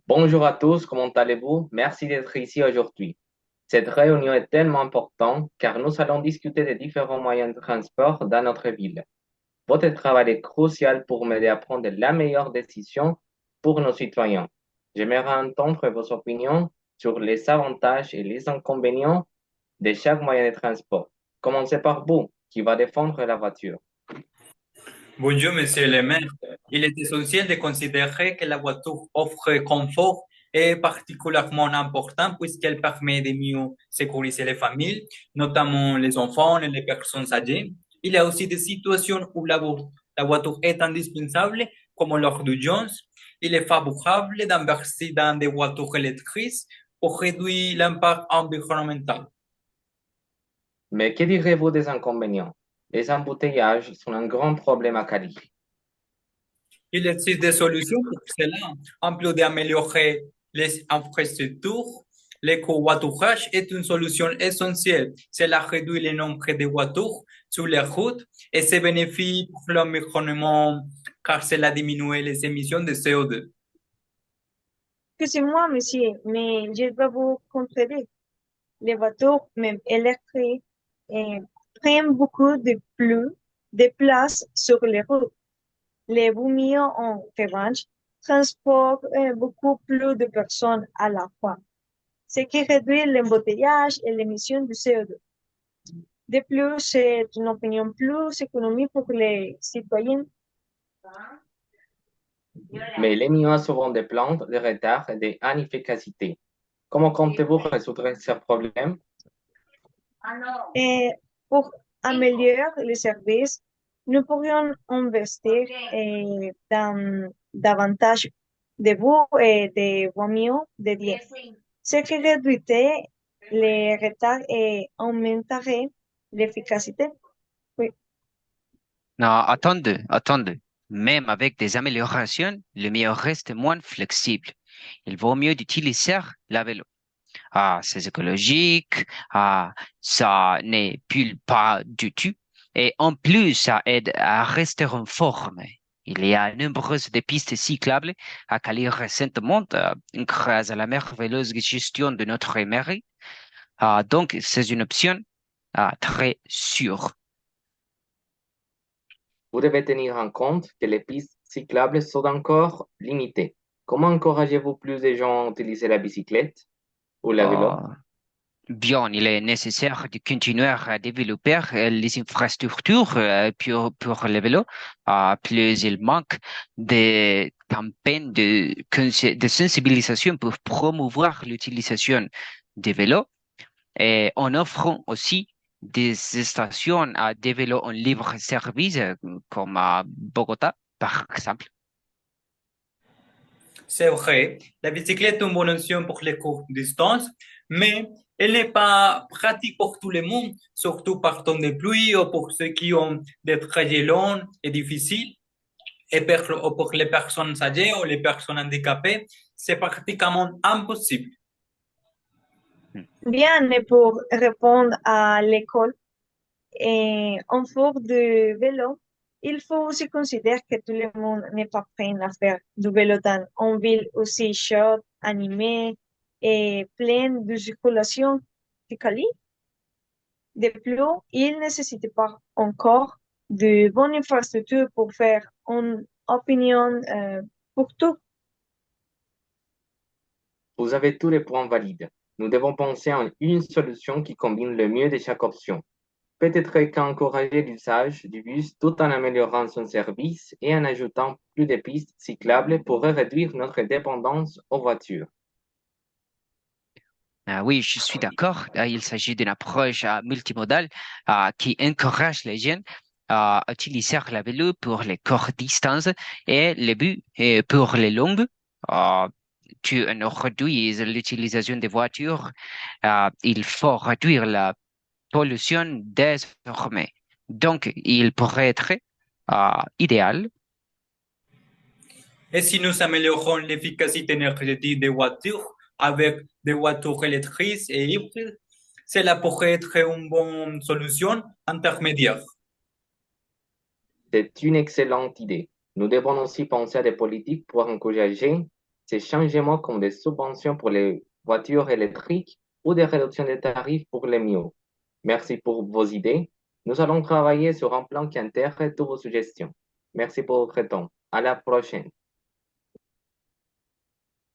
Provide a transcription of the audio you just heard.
Bonjour à tous, comment allez-vous? Merci d'être ici aujourd'hui. Cette réunion est tellement importante car nous allons discuter des différents moyens de transport dans notre ville. Votre travail est crucial pour m'aider à prendre la meilleure décision pour nos citoyens. J'aimerais entendre vos opinions sur les avantages et les inconvénients de chaque moyen de transport. Commencez par vous, qui va défendre la voiture. Bonjour, monsieur le maire. Il est essentiel de considérer que la voiture offre confort et est particulièrement important puisqu'elle permet de mieux sécuriser les familles, notamment les enfants et les personnes âgées. Il y a aussi des situations où la voiture est indispensable, comme lors d'urgence. Il est favorable d'investir dans des voitures électriques pour réduire l'impact environnemental. Mais que direz-vous des inconvénients? Les embouteillages sont un grand problème à Cali. Il existe des solutions pour cela, en plus d'améliorer les infrastructures. L'éco-voiturage est une solution essentielle. Cela réduit le nombre de voitures sur les routes et c'est bénéfique pour l'environnement car cela diminue les émissions de CO2. Excusez-moi, monsieur, mais je dois vous contredire. Les voitures, même électriques, eh, prennent beaucoup de plus de place sur les routes. Les bouillons, en revanche, transportent beaucoup plus de personnes à la fois, ce qui réduit l'embouteillage et l'émission de CO2. De plus, c'est une opinion plus économique pour les citoyens. Mais les nuages a souvent des plaintes de retard et d'inefficacité. Comment comptez-vous résoudre ce problème? Et pour améliorer les services, nous pourrions investir dans davantage de voies et de voies mieux dédiées, ce qui réduirait les retards et augmenterait l'efficacité. Oui. Non, attendez. Même avec des améliorations, le meilleur reste moins flexible. Il vaut mieux d'utiliser la vélo. Ah, c'est écologique, ah, ça n'est plus pas du tout. Et en plus, ça aide à rester en forme. Il y a nombreuses de pistes cyclables à Cali récemment, grâce à la merveilleuse gestion de notre mairie. Ah, donc, c'est une option très sûre. Vous devez tenir en compte que les pistes cyclables sont encore limitées. Comment encouragez-vous plus de gens à utiliser la bicyclette ou la vélo? Ah, bien, il est nécessaire de continuer à développer les infrastructures pour le vélo. Plus il manque de campagnes de sensibilisation pour promouvoir l'utilisation des vélos et en offrant aussi des stations de vélos en libre service comme à Bogota, par exemple. C'est vrai, la bicyclette est une bonne option pour les courtes distances, mais elle n'est pas pratique pour tout le monde, surtout par temps de pluie ou pour ceux qui ont des trajets longs et difficiles. Et pour les personnes âgées ou les personnes handicapées, c'est pratiquement impossible. Bien, et pour répondre à l'école, en cours de vélo, il faut aussi considérer que tout le monde n'est pas prêt à faire du vélo dans une ville aussi chaude, animée et pleine de circulation que Cali. De plus, il nécessite pas encore de bonnes infrastructures pour faire une opinion pour tout. Vous avez tous les points valides. Nous devons penser à une solution qui combine le mieux de chaque option. Peut-être qu'encourager l'usage du bus tout en améliorant son service et en ajoutant plus de pistes cyclables pourrait réduire notre dépendance aux voitures. Oui, je suis d'accord. Il s'agit d'une approche multimodale qui encourage les jeunes à utiliser la vélo pour les courtes distances et le but pour les longues. Euh, tu réduis l'utilisation des voitures. Il faut réduire la pollution désormais. Donc, il pourrait être idéal. Et si nous améliorons l'efficacité énergétique des voitures avec des voitures électriques et hybrides, cela pourrait être une bonne solution intermédiaire. C'est une excellente idée. Nous devons aussi penser à des politiques pour encourager ces changements comme des subventions pour les voitures électriques ou des réductions de tarifs pour les mieux. Merci pour vos idées. Nous allons travailler sur un plan qui intègre toutes vos suggestions. Merci pour votre temps. À la prochaine.